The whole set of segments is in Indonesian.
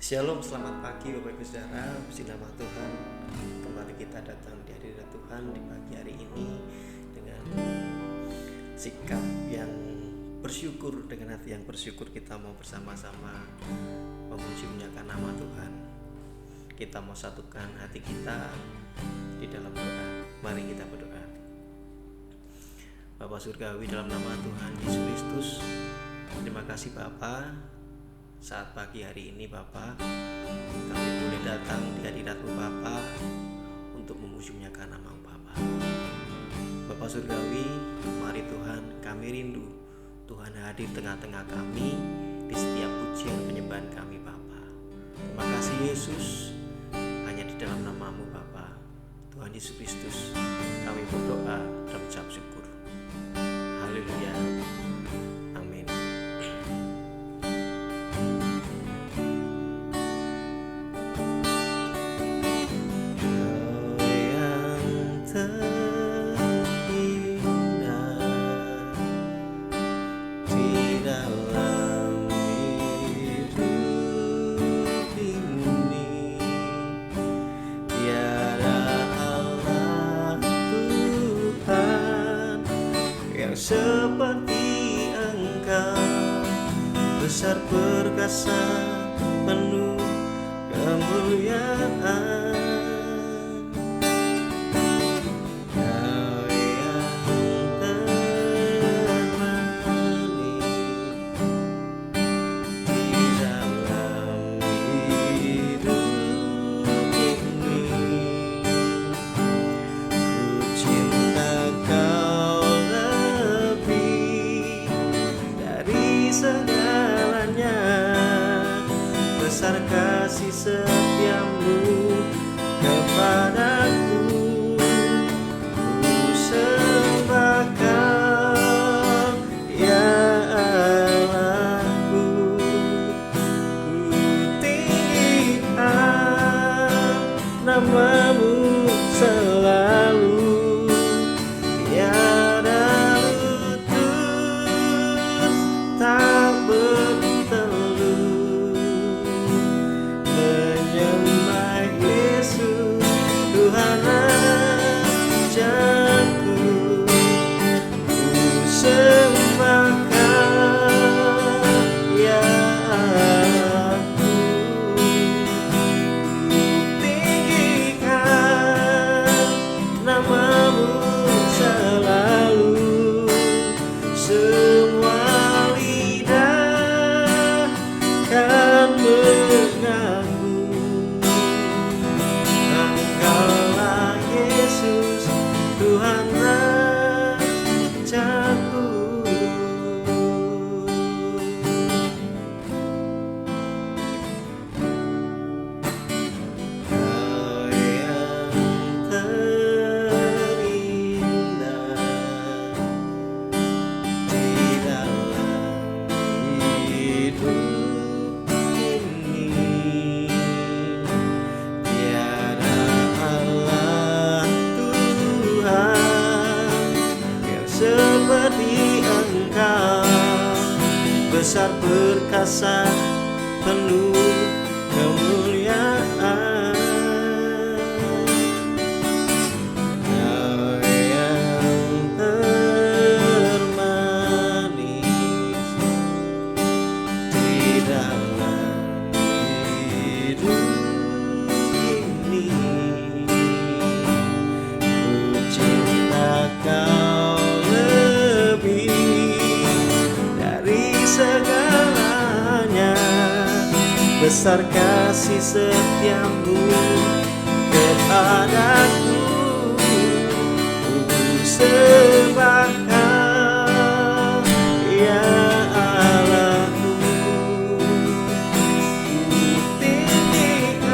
Shalom, selamat pagi Bapak Ibu Saudara. Puji nama Tuhan. Kembali kita datang di hadirat Tuhan di pagi hari ini dengan sikap yang bersyukur, dengan hati yang bersyukur kita mau bersama-sama memuji memuliakan nama Tuhan. Kita mau satukan hati kita di dalam doa. Mari kita berdoa. Bapa Surgawi, dalam nama Tuhan Yesus Kristus, terima kasih Bapa. Saat pagi hari ini Bapa, kami boleh datang di hadirat-Mu Bapa untuk memuji memuliakan nama-Mu Bapa. Bapa Surgawi, mari Tuhan, kami rindu Tuhan hadir tengah-tengah kami di setiap pujian penyembahan kami Bapa. Terima kasih Yesus, hanya di dalam nama-Mu Bapa, Tuhan Yesus Kristus, kami berdoa dan mengucap syukur. Haleluya. Amin. Seperti Engkau, besar perkasa, penuh kemuliaan. Kau yang termanis di dalam hidup ini. Ku cinta Kau segalanya, besar kasih setiamu kepadaku. Ku sembah Kau, ya Allahku. Ku tinggikan nama-Mu selalu. Tak bertelut menyembah Yesus, Tuhan Rajaku. Ku sembah Kau, ya aku. Ku tinggikan nama-Mu selalu. Semua kan mengaku Engkaulah Yesus, Tuhan Rajaku. Kau yang terindah di dalam hidup. Seperti Engkau, besar perkasa, penuh kemuliaan. Kau yang termanis di dalam hidup ini. Ku cinta Kau segalanya, besar kasih setiamu kepadaku. Ku sembah Kau, ya Allahku. Ku tinggikan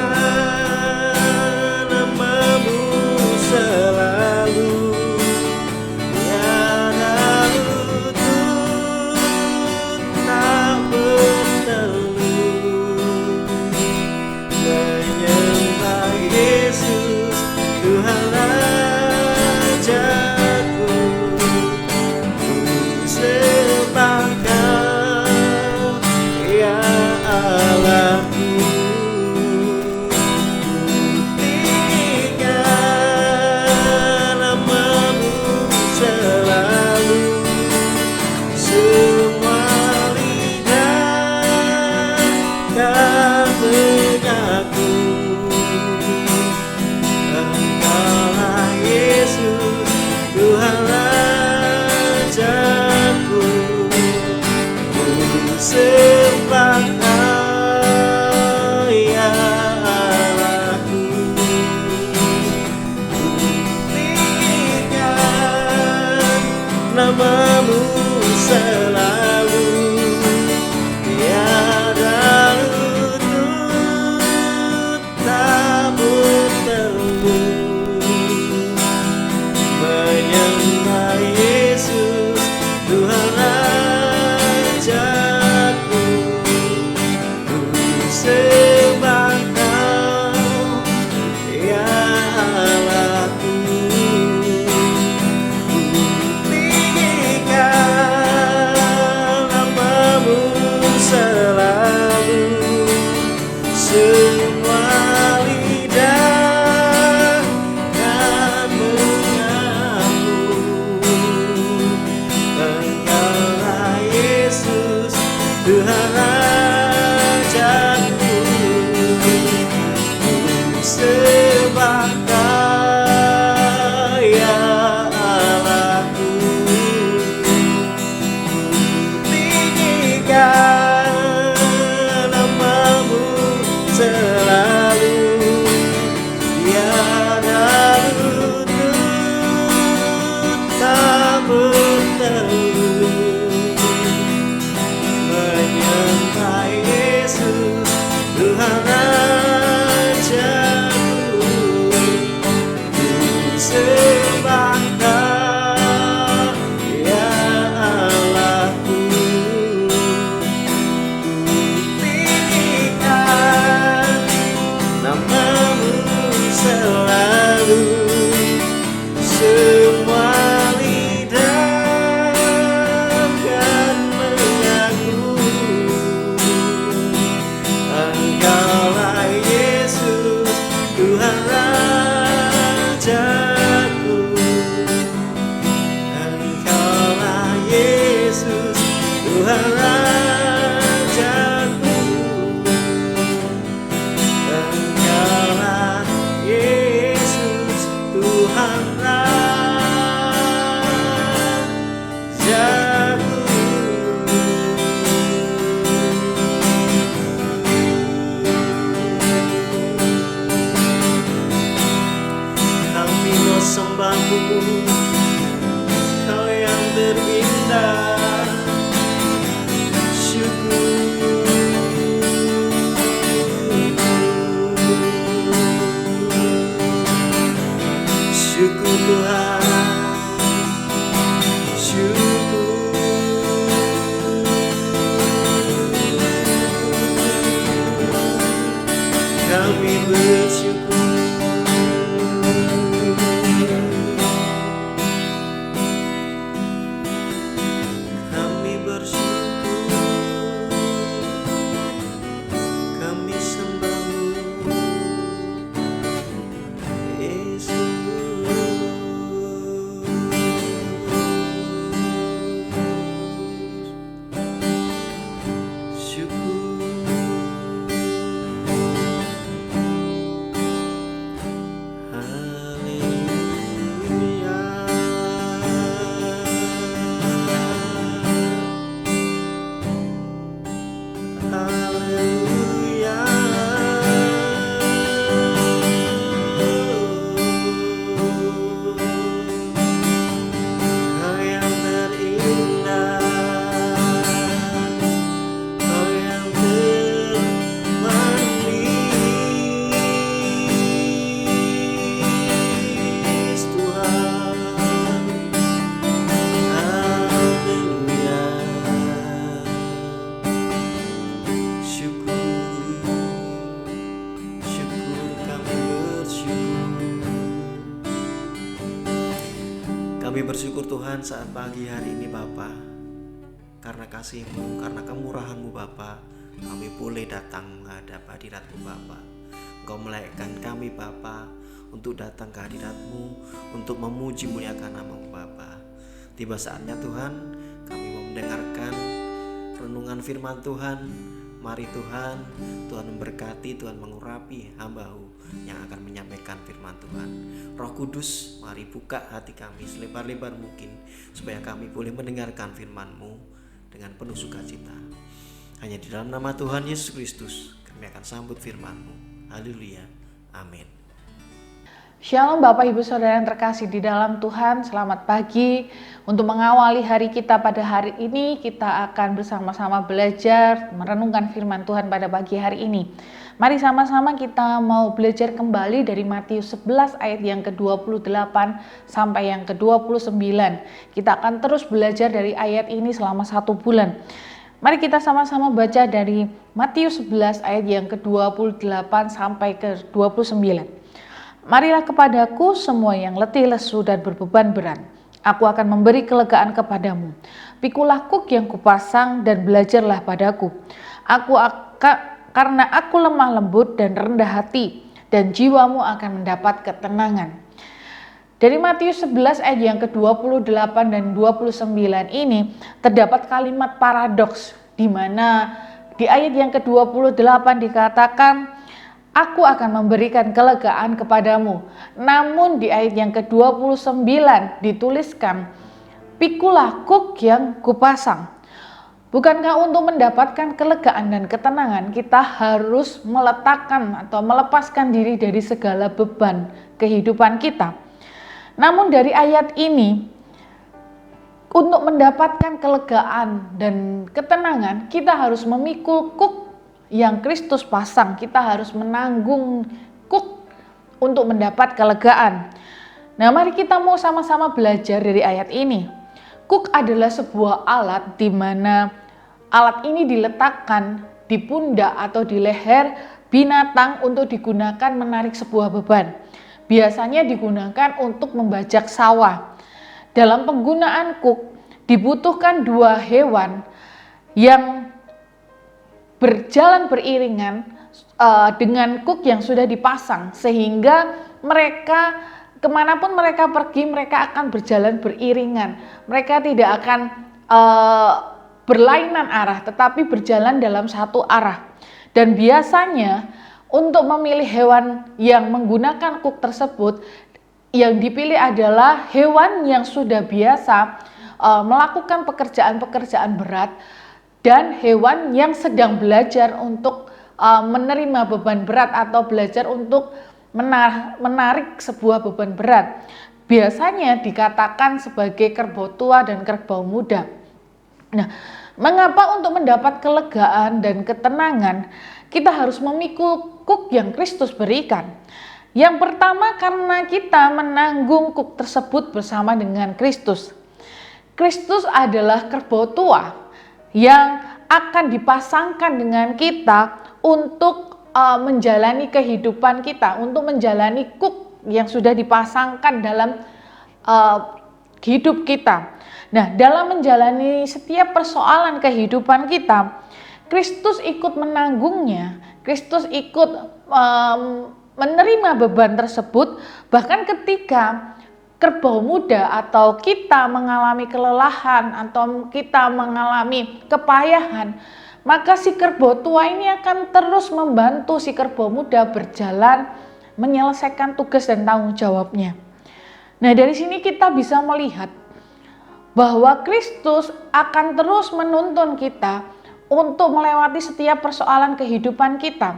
nama-Mu selalu. Yesus, Tuhan Rajaku. namamu selalu tiada lutut tak bertemu, menyembah Yesus Tuhan Rajaku. Ku sembah Kau ya Allahku, ku tinggikan namamu selalu, semua lidah kan mengaku Engkaulah Yesus Tuhan Rajaku. Ku sembah Kau ya Allahku, ku tinggikan namamu selalu, tiada lutut tak bertemu, menyembah Yesus Tuhan Rajaku. Ku sembah Kau ya Allahku, ku tinggikan namamu selalu, semua lidah kan mengaku Engkaulah Yesus Tuhan Rajaku. Engkaulah Yesus Tuhan Rajaku. Engkaulah Yesus Tuhan Rajaku. Kami mau sembahmu, Kau yang terindah. Syukur, syukur Tuhan, syukur. Kami bersyukur. Kami bersyukur, kami sembahmu Yesus. Kami bersyukur Tuhan saat pagi hari ini Bapa, karena kasih-Mu, karena kemurahan-Mu Bapa, kami boleh datang menghadap hadirat-Mu Bapa. Engkau melayakkan kami Bapa untuk datang ke hadirat-Mu, untuk memuji muliakan nama-Mu Bapa. Tiba saatnya Tuhan, kami mau mendengarkan renungan firman Tuhan. Mari Tuhan, Tuhan memberkati, Tuhan mengurapi hamba-Mu yang akan menyampaikan firman Tuhan. Roh Kudus, mari buka hati kami selebar-lebar mungkin, supaya kami boleh mendengarkan firman-Mu dengan penuh sukacita. Hanya di dalam nama Tuhan Yesus Kristus kami akan sambut firman-Mu. Haleluya, amin. Shalom Bapak Ibu Saudara yang terkasih di dalam Tuhan, selamat pagi. Untuk mengawali hari kita pada hari ini, kita akan bersama-sama belajar merenungkan firman Tuhan pada pagi hari ini. Mari sama-sama kita mau belajar kembali dari Matius 11 ayat yang ke-28 sampai yang ke-29. Kita akan terus belajar dari ayat ini selama 1 bulan. Mari kita sama-sama baca dari Matius 11 ayat yang ke-28 sampai ke-29. Marilah kepadaku semua yang letih lesu dan berbeban berat. Aku akan memberi kelegaan kepadamu. Pikulah kuk yang kupasang dan belajarlah padaku. Karena aku lemah lembut dan rendah hati, dan jiwamu akan mendapat ketenangan. Dari Matius 11 ayat yang ke-28 dan 29 ini terdapat kalimat paradoks, di mana di ayat yang ke-28 dikatakan, aku akan memberikan kelegaan kepadamu. Namun di ayat yang ke-29 dituliskan, pikulah kuk yang kupasang. Bukankah untuk mendapatkan kelegaan dan ketenangan kita harus meletakkan atau melepaskan diri dari segala beban kehidupan kita? Namun dari ayat ini, untuk mendapatkan kelegaan dan ketenangan kita harus memikul kuk yang Kristus pasang. Kita harus menanggung kuk untuk mendapat kelegaan. Nah, mari kita mau sama-sama belajar dari ayat ini. Kuk adalah sebuah alat di mana alat ini diletakkan di pundak atau di leher binatang untuk digunakan menarik sebuah beban. Biasanya digunakan untuk membajak sawah. Dalam penggunaan kuk dibutuhkan dua hewan yang berjalan beriringan dengan kuk yang sudah dipasang, sehingga mereka kemanapun mereka pergi, mereka akan berjalan beriringan. Mereka tidak akan berlainan arah, tetapi berjalan dalam satu arah. Dan biasanya untuk memilih hewan yang menggunakan kuk tersebut, yang dipilih adalah hewan yang sudah biasa melakukan pekerjaan-pekerjaan berat, dan hewan yang sedang belajar untuk menerima beban berat atau belajar untuk menarik sebuah beban berat. Biasanya dikatakan sebagai kerbau tua dan kerbau muda. Nah, mengapa untuk mendapat kelegaan dan ketenangan kita harus memikul kuk yang Kristus berikan? Yang pertama, karena kita menanggung kuk tersebut bersama dengan Kristus. Kristus adalah kerbau tua yang akan dipasangkan dengan kita untuk menjalani kehidupan kita, untuk menjalani kuk yang sudah dipasangkan dalam hidup kita. Nah, dalam menjalani setiap persoalan kehidupan kita, Kristus ikut menanggungnya, Kristus ikut menerima beban tersebut. Bahkan ketika kerbau muda atau kita mengalami kelelahan atau kita mengalami kepayahan, maka si kerbau tua ini akan terus membantu si kerbau muda berjalan menyelesaikan tugas dan tanggung jawabnya. Nah, dari sini kita bisa melihat bahwa Kristus akan terus menuntun kita untuk melewati setiap persoalan kehidupan kita.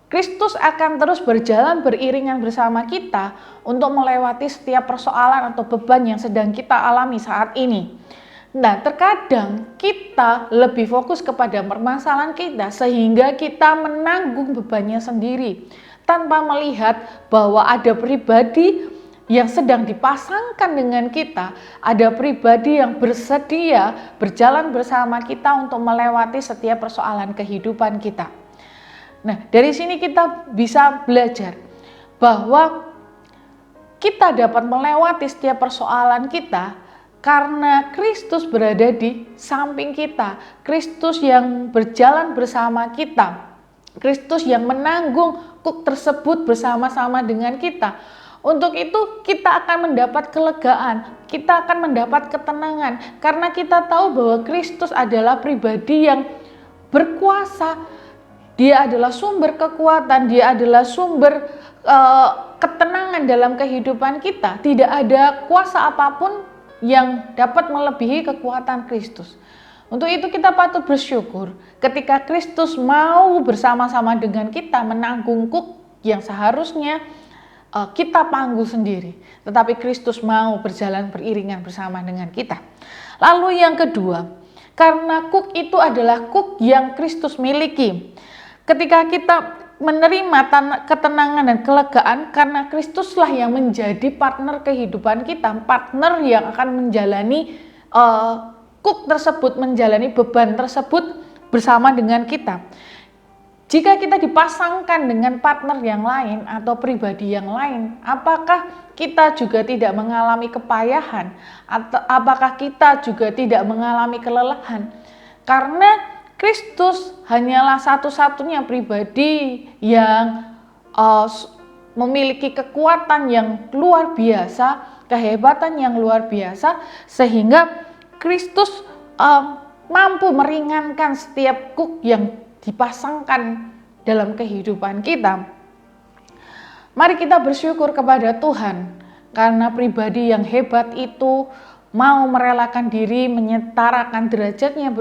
Kristus akan terus berjalan beriringan bersama kita untuk melewati setiap persoalan atau beban yang sedang kita alami saat ini. Nah, terkadang kita lebih fokus kepada permasalahan kita sehingga kita menanggung bebannya sendiri tanpa melihat bahwa ada pribadi yang sedang dipasangkan dengan kita, ada pribadi yang bersedia berjalan bersama kita untuk melewati setiap persoalan kehidupan kita. Nah, dari sini kita bisa belajar bahwa kita dapat melewati setiap persoalan kita karena Kristus berada di samping kita, Kristus yang berjalan bersama kita, Kristus yang menanggung kuk tersebut bersama-sama dengan kita. Untuk itu kita akan mendapat kelegaan, kita akan mendapat ketenangan karena kita tahu bahwa Kristus adalah pribadi yang berkuasa. Dia adalah sumber kekuatan, dia adalah sumber ketenangan dalam kehidupan kita. Tidak ada kuasa apapun yang dapat melebihi kekuatan Kristus. Untuk itu kita patut bersyukur ketika Kristus mau bersama-sama dengan kita menanggung kuk yang seharusnya kita panggung sendiri, tetapi Kristus mau berjalan beriringan bersama dengan kita. Lalu yang kedua, karena kuk itu adalah kuk yang Kristus miliki. Ketika kita menerima ketenangan dan kelegaan, karena Kristuslah yang menjadi partner kehidupan kita, partner yang akan menjalani kuk tersebut, menjalani beban tersebut bersama dengan kita. Jika kita dipasangkan dengan partner yang lain atau pribadi yang lain, apakah kita juga tidak mengalami kepayahan? Atau apakah kita juga tidak mengalami kelelahan? Karena Kristus hanyalah satu-satunya pribadi yang memiliki kekuatan yang luar biasa, kehebatan yang luar biasa, sehingga Kristus mampu meringankan setiap kuk yang dipasangkan dalam kehidupan kita. Mari kita bersyukur kepada Tuhan karena pribadi yang hebat itu mau merelakan diri, menyetarakan derajatnya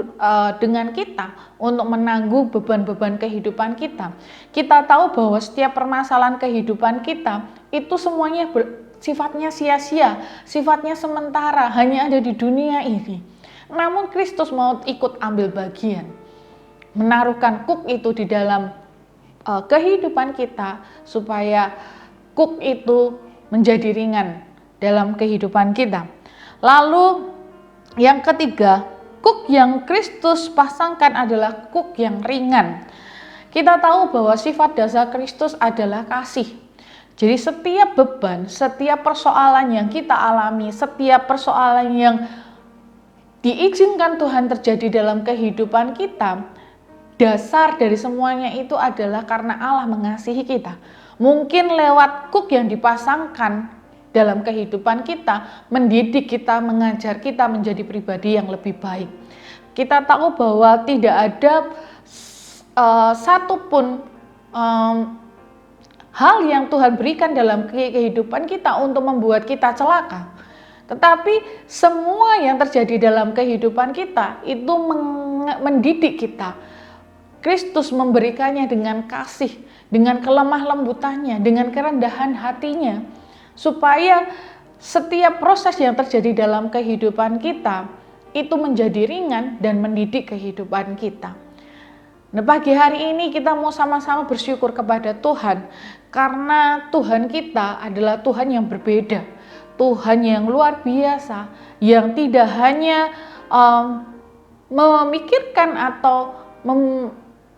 dengan kita untuk menanggung beban-beban kehidupan kita. Kita tahu bahwa setiap permasalahan kehidupan kita itu semuanya sifatnya sia-sia, sifatnya sementara, hanya ada di dunia ini. Namun Kristus mau ikut ambil bagian, menaruhkan kuk itu di dalam kehidupan kita supaya kuk itu menjadi ringan dalam kehidupan kita. Lalu yang ketiga, kuk yang Kristus pasangkan adalah kuk yang ringan. Kita tahu bahwa sifat dasar Kristus adalah kasih. Jadi setiap beban, setiap persoalan yang kita alami, setiap persoalan yang diizinkan Tuhan terjadi dalam kehidupan kita, dasar dari semuanya itu adalah karena Allah mengasihi kita. Mungkin lewat kuk yang dipasangkan dalam kehidupan kita, mendidik kita, mengajar kita menjadi pribadi yang lebih baik. Kita tahu bahwa tidak ada satupun hal yang Tuhan berikan dalam kehidupan kita untuk membuat kita celaka. Tetapi semua yang terjadi dalam kehidupan kita itu mendidik kita. Kristus memberikannya dengan kasih, dengan kelemah lembutannya, dengan kerendahan hatinya, supaya setiap proses yang terjadi dalam kehidupan kita itu menjadi ringan dan mendidik kehidupan kita. Nah, pagi hari ini kita mau sama-sama bersyukur kepada Tuhan, karena Tuhan kita adalah Tuhan yang berbeda, Tuhan yang luar biasa, yang tidak hanya memikirkan atau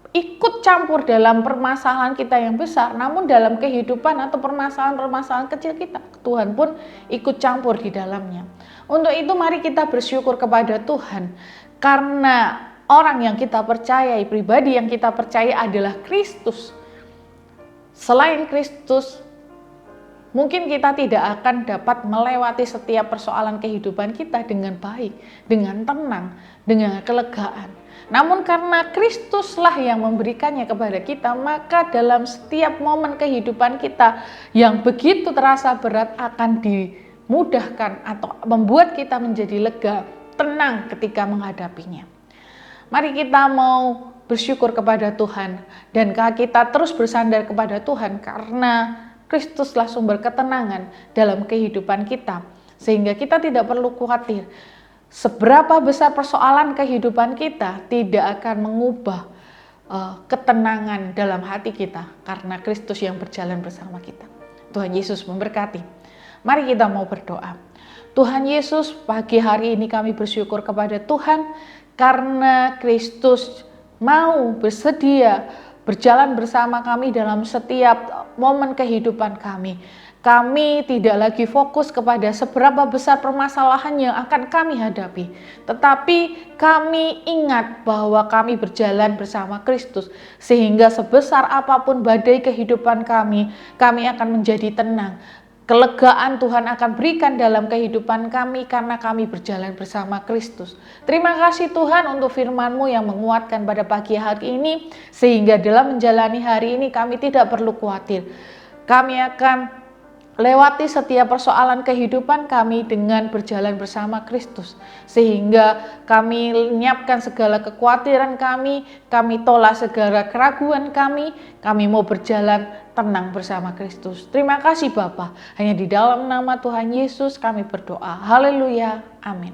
ikut campur dalam permasalahan kita yang besar, namun dalam kehidupan atau permasalahan-permasalahan kecil kita, Tuhan pun ikut campur di dalamnya. Untuk itu mari kita bersyukur kepada Tuhan, karena orang yang kita percayai, pribadi yang kita percaya adalah Kristus. Selain Kristus, mungkin kita tidak akan dapat melewati setiap persoalan kehidupan kita dengan baik, dengan tenang, dengan kelegaan. Namun karena Kristuslah yang memberikannya kepada kita, maka dalam setiap momen kehidupan kita yang begitu terasa berat akan dimudahkan atau membuat kita menjadi lega, tenang ketika menghadapinya. Mari kita mau bersyukur kepada Tuhan dan kita terus bersandar kepada Tuhan, karena Kristuslah sumber ketenangan dalam kehidupan kita, sehingga kita tidak perlu khawatir. Seberapa besar persoalan kehidupan kita tidak akan mengubah ketenangan dalam hati kita, karena Kristus yang berjalan bersama kita. Tuhan Yesus memberkati. Mari kita mau berdoa. Tuhan Yesus, pagi hari ini kami bersyukur kepada Tuhan karena Kristus mau bersedia berjalan bersama kami dalam setiap momen kehidupan kami. Kami tidak lagi fokus kepada seberapa besar permasalahan yang akan kami hadapi, tetapi kami ingat bahwa kami berjalan bersama Kristus, sehingga sebesar apapun badai kehidupan kami akan menjadi tenang. Kelegaan Tuhan akan berikan dalam kehidupan kami karena kami berjalan bersama Kristus. Terima kasih Tuhan untuk firman-Mu yang menguatkan pada pagi hari ini, sehingga dalam menjalani hari ini kami tidak perlu khawatir. Kami akan lewati setiap persoalan kehidupan kami dengan berjalan bersama Kristus, sehingga kami menyiapkan segala kekhawatiran kami tolak segala keraguan kami mau berjalan tenang bersama Kristus. Terima kasih Bapa, hanya di dalam nama Tuhan Yesus kami berdoa. Haleluya, amin.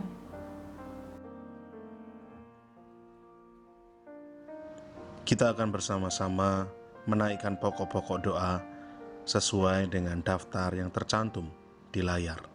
Kita akan bersama-sama menaikkan pokok-pokok doa sesuai dengan daftar yang tercantum di layar.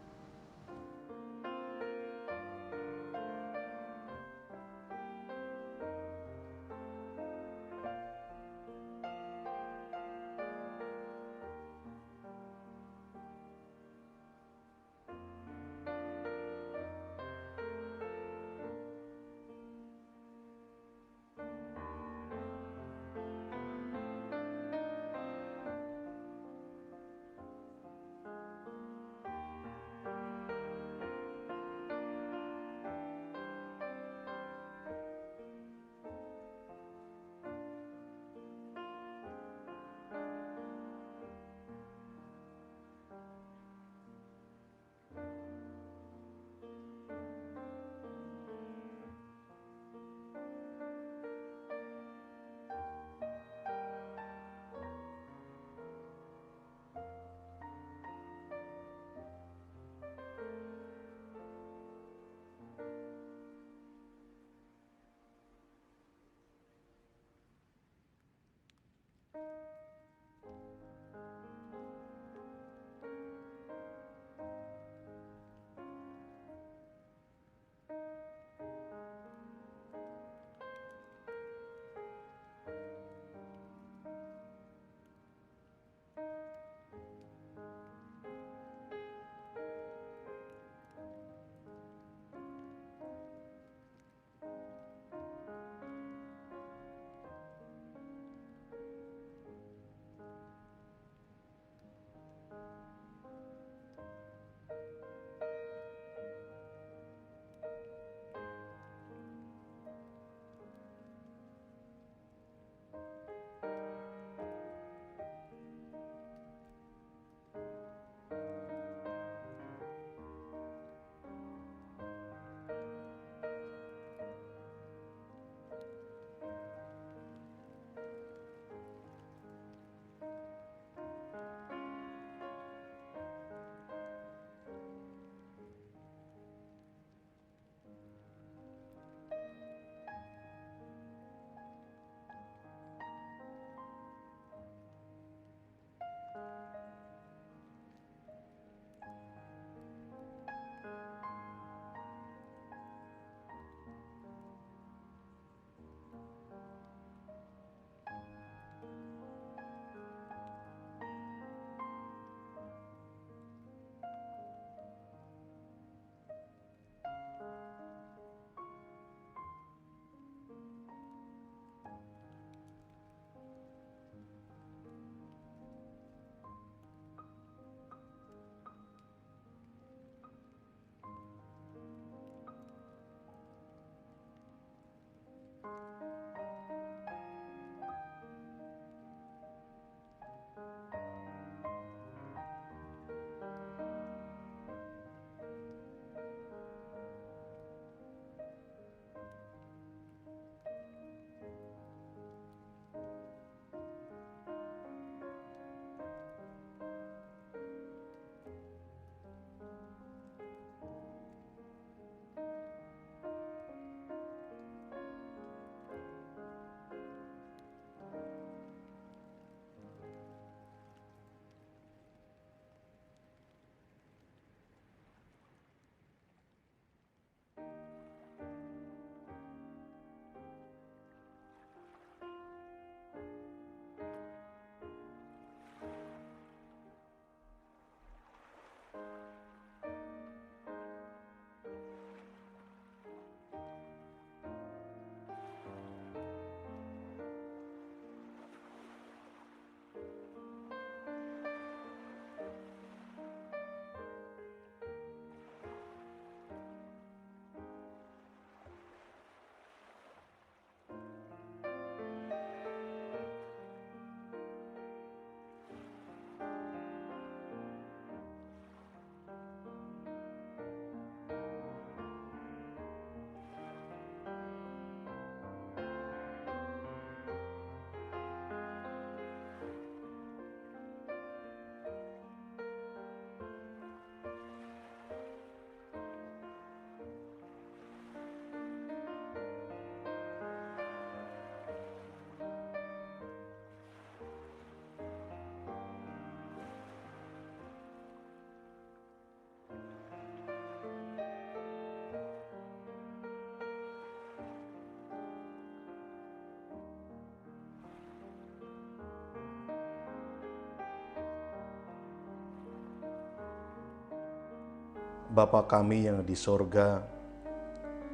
Bapa kami yang di sorga,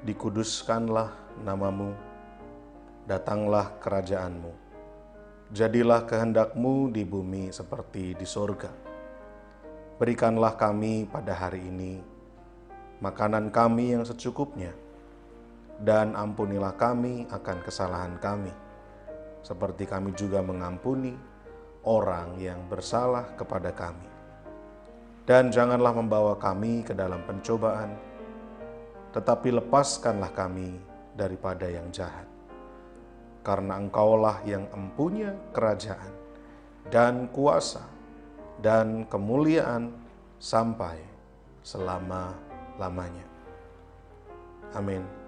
dikuduskanlah namamu, datanglah kerajaanmu, jadilah kehendak-Mu di bumi seperti di sorga. Berikanlah kami pada hari ini makanan kami yang secukupnya, dan ampunilah kami akan kesalahan kami, seperti kami juga mengampuni orang yang bersalah kepada kami. Dan janganlah membawa kami ke dalam pencobaan, tetapi lepaskanlah kami daripada yang jahat. Karena Engkaulah yang empunya kerajaan dan kuasa dan kemuliaan sampai selama-lamanya. Amin.